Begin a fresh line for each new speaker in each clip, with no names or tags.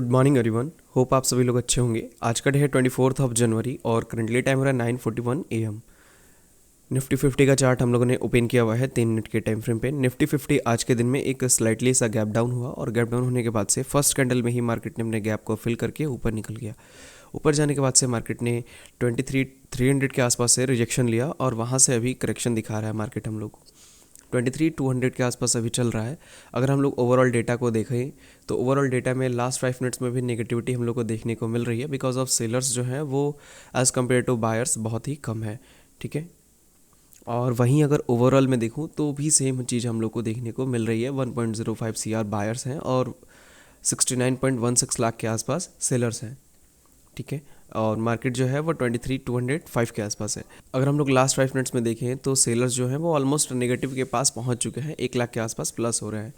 Good morning everyone. Hope आप सभी लोग अच्छे होंगे। आज का डे है 24 जनवरी और करंटली टाइम हो रहा है 9:41 AM। निफ्टी 50 का चार्ट हम लोगों ने ओपन किया हुआ है 3 मिनट के टाइम फ्रेम पे। निफ्टी 50 आज के दिन में एक स्लाइटली सा गैप डाउन हुआ और गैप डाउन होने के बाद से फर्स्ट कैंडल में ही मार्केट ने अपने गैप को फिल करके ऊपर निकल गया। ऊपर जाने के बाद से मार्केट ने 23,300 के आसपास से रिजेक्शन लिया और वहाँ से अभी करेक्शन दिखा रहा है मार्केट हम लोग को 23,200 के आसपास अभी चल रहा है। अगर हम लोग ओवरऑल डेटा को देखें तो ओवरऑल डेटा में लास्ट 5 मिनट्स में भी नेगेटिविटी हम लोग को देखने को मिल रही है बिकॉज ऑफ सेलर्स जो हैं वो एज़ कम्पेयर टू बायर्स बहुत ही कम है। ठीक है, और वहीं अगर ओवरऑल में देखूं तो भी सेम चीज़ हम लोग को देखने को मिल रही है। 1.05 CR बायर्स हैं और 69.16 लाख के आसपास सेलर्स हैं। ठीक है, और मार्केट जो है वो 23,205 के आसपास है। अगर हम लोग लास्ट 5 मिनट्स में देखें तो सेलर्स जो हैं वो ऑलमोस्ट नेगेटिव के पास पहुंच चुके हैं, 1 लाख के आसपास प्लस हो रहे हैं।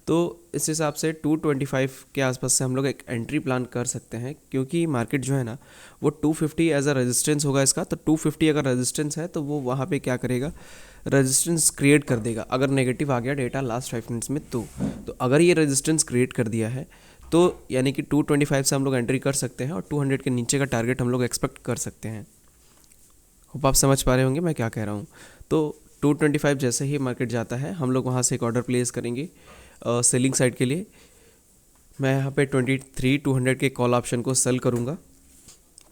तो इस हिसाब से 225 के आसपास से हम लोग एक एंट्री प्लान कर सकते हैं क्योंकि मार्केट जो है ना वो 250 एज अ रेजिस्टेंस होगा इसका। तो 250 अगर रेजिस्टेंस है तो वो वहाँ पे क्या करेगा, रेजिस्टेंस क्रिएट कर देगा अगर नेगेटिव आ गया डेटा लास्ट 5 मिनट्स में। तो अगर ये रेजिस्टेंस क्रिएट कर दिया है तो यानी कि 225 से हम लोग एंट्री कर सकते हैं और 200 के नीचे का टारगेट हम लोग एक्सपेक्ट कर सकते हैं। होप आप समझ पा रहे होंगे मैं क्या कह रहा हूँ। तो 225 जैसे ही मार्केट जाता है हम लोग वहाँ से एक ऑर्डर प्लेस करेंगे सेलिंग साइड के लिए। मैं यहाँ पे 23,200 के कॉल ऑप्शन को सेल करूँगा।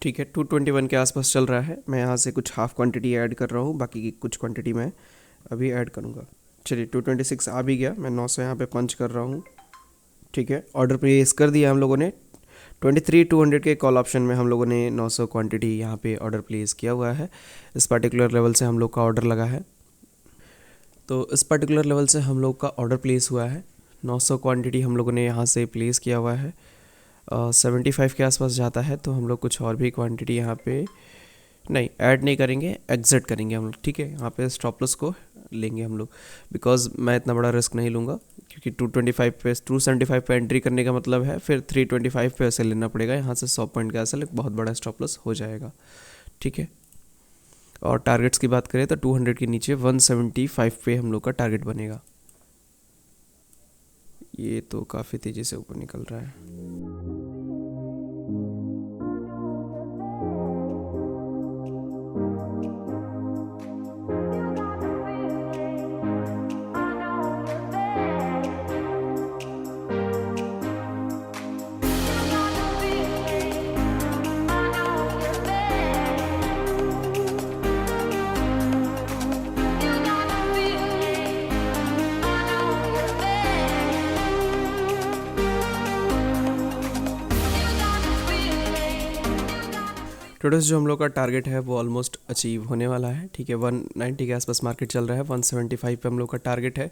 ठीक है, 221 के आसपास चल रहा है। मैं यहाँ से कुछ हाफ क्वांटिटी ऐड कर रहा हूँ, बाकी की कुछ क्वांटिटी मैं अभी ऐड करूँगा। चलिए 226 आ भी गया, मैं 900 यहाँ पे पंच कर रहा हूँ। ठीक है, ऑर्डर प्लेस कर दिया हम लोगों ने। 23,200 के कॉल ऑप्शन में हम लोगों ने 900 क्वांटिटी यहाँ पे ऑर्डर प्लेस किया हुआ है। इस पर्टिकुलर लेवल से हम लोग का ऑर्डर लगा है। तो इस पर्टिकुलर लेवल से हम लोग का ऑर्डर प्लेस हुआ है। 900 क्वांटिटी हम लोगों ने यहाँ से प्लेस किया हुआ है। 75 के आसपास जाता है तो हम लोग कुछ और भी क्वांटिटी यहाँ पे नहीं ऐड नहीं करेंगे, एग्जिट करेंगे हम लोग। ठीक है, यहाँ पे स्टॉप लॉस को लेंगे हम लोग बिकॉज मैं इतना बड़ा रिस्क नहीं लूँगा क्योंकि 275 पे एंट्री करने का मतलब है फिर 325 पे ऐसे लेना पड़ेगा। यहाँ से 100 पॉइंट का ऐसा बहुत बड़ा स्टॉप लॉस हो जाएगा। ठीक है, और टारगेट्स की बात करें तो 200 के नीचे 175 पे हम लोग का टारगेट बनेगा। ये तो काफ़ी तेज़ी से ऊपर निकल रहा है। टोटल जो हम लोग का टारगेट है वो ऑलमोस्ट अचीव होने वाला है। ठीक है, 190 के आसपास मार्केट चल रहा है, 175 पे हम लोग का टारगेट है।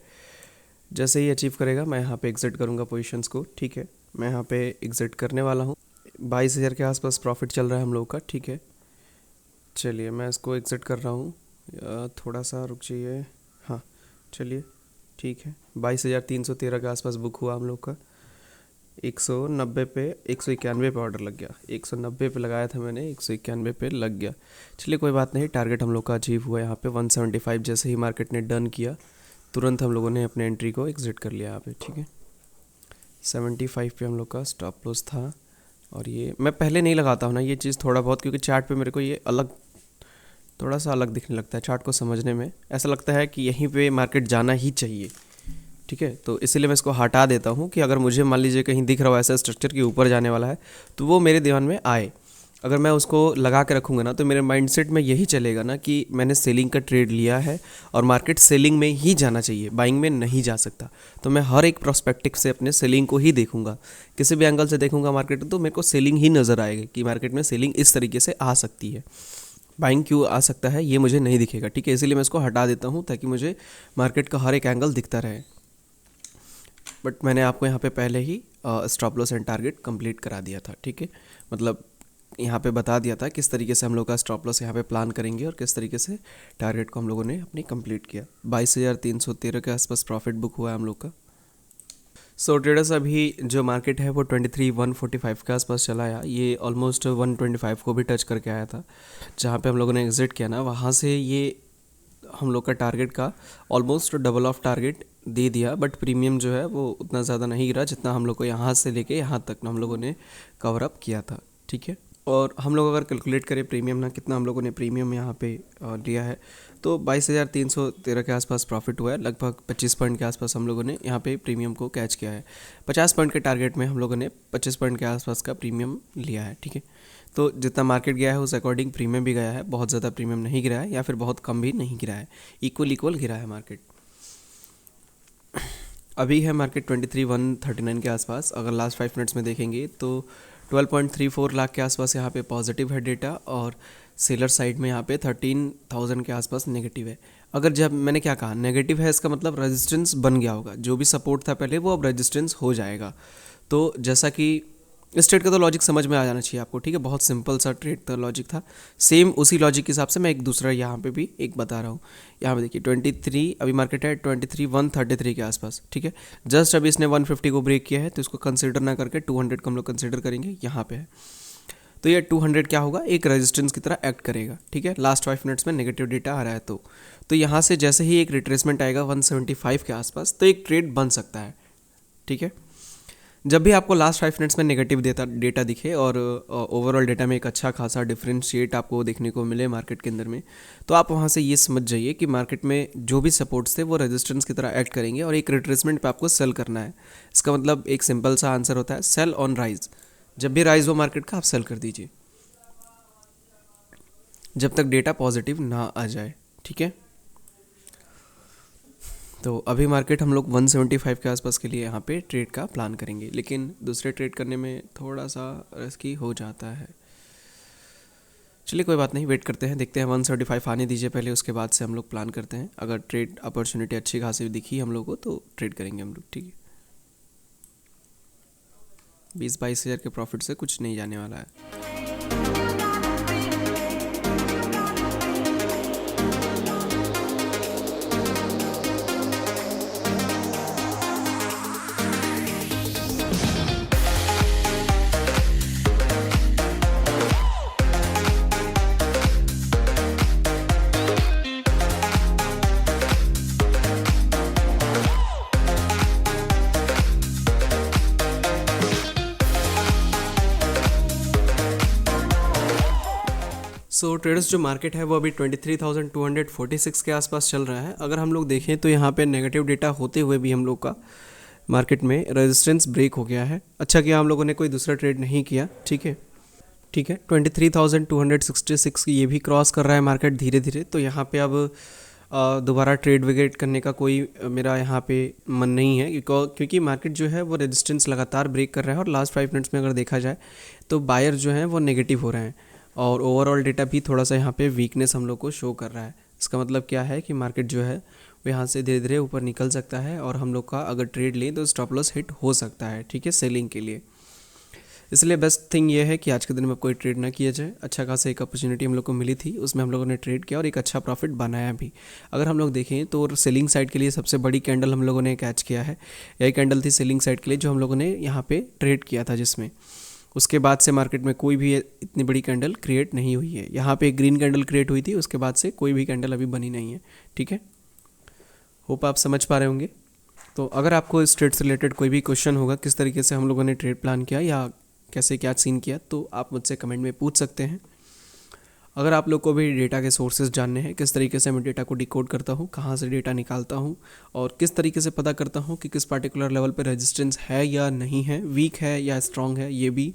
जैसे ही अचीव करेगा मैं यहाँ पे एग्जिट करूँगा पोजीशंस को। ठीक है, मैं यहाँ पे एग्जिट करने वाला हूँ। 22,000 के आसपास प्रॉफिट चल रहा है हम लोग का। ठीक है, चलिए मैं इसको एग्जिट कर रहा हूँ। थोड़ा सा रुक जाइए। हाँ चलिए ठीक है, 22,313 के आसपास बुक हुआ हम लोग का। 190 पे 191 पे ऑर्डर लग गया। 190 पे लगाया था मैंने, 191 पे लग गया। चलिए कोई बात नहीं, टारगेट हम लोग का अचीव हुआ। यहाँ पे 175 जैसे ही मार्केट ने डन किया तुरंत हम लोगों ने अपने एंट्री को एग्जिट कर लिया यहाँ पे। ठीक है, 75 पे हम लोग का स्टॉप लॉस था और ये मैं पहले नहीं लगाता हूँ ना ये चीज़ थोड़ा बहुत, क्योंकि चार्ट पे मेरे को ये अलग थोड़ा सा अलग दिखने लगता है। चार्ट को समझने में ऐसा लगता है कि यहीं पे मार्केट जाना ही चाहिए। ठीक है, तो इसीलिए मैं इसको हटा देता हूँ कि अगर मुझे मान लीजिए कहीं दिख रहा हो ऐसा स्ट्रक्चर के ऊपर जाने वाला है तो वो मेरे ध्यान में आए। अगर मैं उसको लगा के रखूँगा ना तो मेरे माइंडसेट में यही चलेगा ना कि मैंने सेलिंग का ट्रेड लिया है और मार्केट सेलिंग में ही जाना चाहिए, बाइंग में नहीं जा सकता। तो मैं हर एक प्रोस्पेक्टिव से अपने सेलिंग को ही देखूंगा, किसी भी एंगल से देखूंगा मार्केट तो मेरे को सेलिंग ही नज़र आएगी कि मार्केट में सेलिंग इस तरीके से आ सकती है। बाइंग क्यों आ सकता है ये मुझे नहीं दिखेगा। ठीक है, इसीलिए मैं इसको हटा देता हूँ ताकि मुझे मार्केट का हर एक एंगल दिखता रहे। बट मैंने आपको यहाँ पे पहले ही stop loss and target complete करा दिया था। ठीक है, मतलब यहाँ पे बता दिया था किस तरीके से हम लोग का स्टॉप लॉस यहाँ पे प्लान करेंगे और किस तरीके से टारगेट को हम लोगों ने अपनी कंप्लीट किया। 22,313 के आसपास प्रॉफिट बुक हुआ है हम लोग का। सो ट्रेडर्स अभी जो मार्केट है वो 23,145 के आसपास चला आया। ये ऑलमोस्ट 125 को भी टच करके आया था। जहाँ पे हम लोगों ने एग्जिट किया ना वहाँ से ये हम लोग का टारगेट का ऑलमोस्ट डबल ऑफ टारगेट दे दिया, बट प्रीमियम जो है वो उतना ज़्यादा नहीं गिरा जितना हम लोग को यहाँ से लेके यहाँ तक हम लोगों ने कवर अप किया था, ठीक है। और हम लोग अगर कैलकुलेट करें प्रीमियम ना, कितना हम लोगों ने प्रीमियम यहाँ पे लिया है, तो 22,313 के आसपास प्रॉफिट हुआ है। लगभग 25 पॉइंट के आसपास हम लोगों ने यहाँ पे प्रीमियम को कैच किया है। 50 पॉइंट के टारगेट में हम लोगों ने 25 पॉइंट के आसपास का प्रीमियम लिया है, ठीक है। तो जितना मार्केट गया है उस अकॉर्डिंग प्रीमियम भी गया है, बहुत ज़्यादा प्रीमियम नहीं गिरा है या फिर बहुत कम भी नहीं गिरा है, इक्वल गिरा है मार्केट। अभी है मार्केट 23,139 के आसपास। अगर लास्ट 5 मिनट्स में देखेंगे तो 12.34 लाख के आसपास यहाँ पे पॉजिटिव है डेटा, और सेलर साइड में यहाँ पे 13,000 के आसपास नेगेटिव है। अगर जब मैंने क्या कहा नेगेटिव है, इसका मतलब रेजिस्टेंस बन गया होगा, जो भी सपोर्ट था पहले वो अब रेजिस्टेंस हो जाएगा। तो जैसा कि इस ट्रेड का तो लॉजिक समझ में आ जाना चाहिए आपको, ठीक है। बहुत सिंपल सा ट्रेड का लॉजिक था। सेम उसी लॉजिक के हिसाब से मैं एक दूसरा यहाँ पे भी एक बता रहा हूँ। यहाँ पे देखिए 23 अभी मार्केट है 23,133 के आसपास, ठीक है। जस्ट अभी इसने 150 को ब्रेक किया है, तो इसको कंसिडर ना करके 200 को हम लोग कंसिडर करेंगे, यहाँ पे है। तो ये 200 क्या होगा, एक रेजिस्टेंस की तरह एक्ट करेगा, ठीक है। लास्ट 5 मिनट्स में नेगेटिव डेटा आ रहा है, तो यहाँ से जैसे ही एक रिट्रेसमेंट आएगा 175 के आसपास, तो एक ट्रेड बन सकता है, ठीक है। जब भी आपको लास्ट 5 मिनट्स में नेगेटिव डेटा दिखे और ओवरऑल डेटा में एक अच्छा खासा डिफरेंशिएट आपको देखने को मिले मार्केट के अंदर में, तो आप वहाँ से ये समझ जाइए कि मार्केट में जो भी सपोर्ट्स थे वो रेजिस्टेंस की तरह एक्ट करेंगे और एक रिट्रेसमेंट पे आपको सेल करना है। इसका मतलब एक सिंपल सा आंसर होता है, सेल ऑन राइज। जब भी राइज हो मार्केट का, आप सेल कर दीजिए जब तक डेटा पॉजिटिव ना आ जाए, ठीक है। तो अभी मार्केट हम लोग 175 के आसपास के लिए यहाँ पे ट्रेड का प्लान करेंगे, लेकिन दूसरे ट्रेड करने में थोड़ा सा रिस्की हो जाता है। चलिए कोई बात नहीं, वेट करते हैं, देखते हैं 175 आने दीजिए पहले, उसके बाद से हम लोग प्लान करते हैं। अगर ट्रेड अपॉर्चुनिटी अच्छी खासी दिखी हम लोग को तो ट्रेड करेंगे हम लोग, ठीक है। 20-22 हज़ार के प्रॉफिट से कुछ नहीं जाने वाला है। सो ट्रेडर्स जो मार्केट है वो अभी 23,246 के आसपास चल रहा है। अगर हम लोग देखें तो यहाँ पे नेगेटिव डेटा होते हुए भी हम लोग का मार्केट में रेजिस्टेंस ब्रेक हो गया है। अच्छा किया हम लोगों ने कोई दूसरा ट्रेड नहीं किया, ठीक है, ठीक है। 23,266 ये भी क्रॉस कर रहा है मार्केट धीरे धीरे। तो यहाँ पे अब दोबारा ट्रेड विकेट करने का कोई मेरा यहाँ पे मन नहीं है, क्योंकि मार्केट जो है वो रेजिस्टेंस लगातार ब्रेक कर रहा है और लास्ट 5 मिनट्स में अगर देखा जाए तो बायर जो है वो नेगेटिव हो रहे हैं और ओवरऑल डेटा भी थोड़ा सा यहाँ पे वीकनेस हम लोग को शो कर रहा है। इसका मतलब क्या है कि मार्केट जो है वो यहाँ से धीरे धीरे ऊपर निकल सकता है और हम लोग का अगर ट्रेड लें तो स्टॉप लॉस हिट हो सकता है, ठीक है, सेलिंग के लिए। इसलिए बेस्ट थिंग ये है कि आज के दिन में कोई ट्रेड ना किया जाए। अच्छा खासा एक अपॉर्चुनिटी हम लोग को मिली थी, उसमें हम लोगों ने ट्रेड किया और एक अच्छा प्रॉफिट बनाया भी। अगर हम लोग देखें तो सेलिंग साइड के लिए सबसे बड़ी कैंडल हम लोगों ने कैच किया है, यही कैंडल थी सेलिंग साइड के लिए जो हम लोगों ने यहाँ पे ट्रेड किया था, जिसमें उसके बाद से मार्केट में कोई भी इतनी बड़ी कैंडल क्रिएट नहीं हुई है। यहाँ पे एक ग्रीन कैंडल क्रिएट हुई थी, उसके बाद से कोई भी कैंडल अभी बनी नहीं है, ठीक है। होप आप समझ पा रहे होंगे। तो अगर आपको इस ट्रेड से रिलेटेड कोई भी क्वेश्चन होगा, किस तरीके से हम लोगों ने ट्रेड प्लान किया या कैसे क्या सीन किया, तो आप मुझसे कमेंट में पूछ सकते हैं। अगर आप लोग को भी डेटा के सोर्सेज जानने हैं, किस तरीके से मैं डेटा को डिकोड करता हूँ, कहाँ से डेटा निकालता हूँ और किस तरीके से पता करता हूँ कि किस पार्टिकुलर लेवल पे रेजिस्टेंस है या नहीं है, वीक है या स्ट्रांग है, ये भी,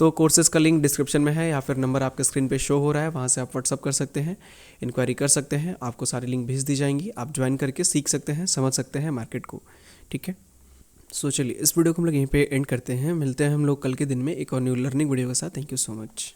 तो कोर्सेज का लिंक डिस्क्रिप्शन में है या फिर नंबर आपके स्क्रीन पे शो हो रहा है, वहाँ से आप व्हाट्सअप कर सकते हैं, इंक्वायरी कर सकते हैं, आपको सारी लिंक भेज दी जाएंगी, आप ज्वाइन करके सीख सकते हैं, समझ सकते हैं मार्केट को, ठीक है। सो चलिए इस वीडियो को हम लोग यहीं पे एंड करते हैं, मिलते हैं हम लोग कल के दिन में एक और न्यू लर्निंग वीडियो के साथ। Thank you so much.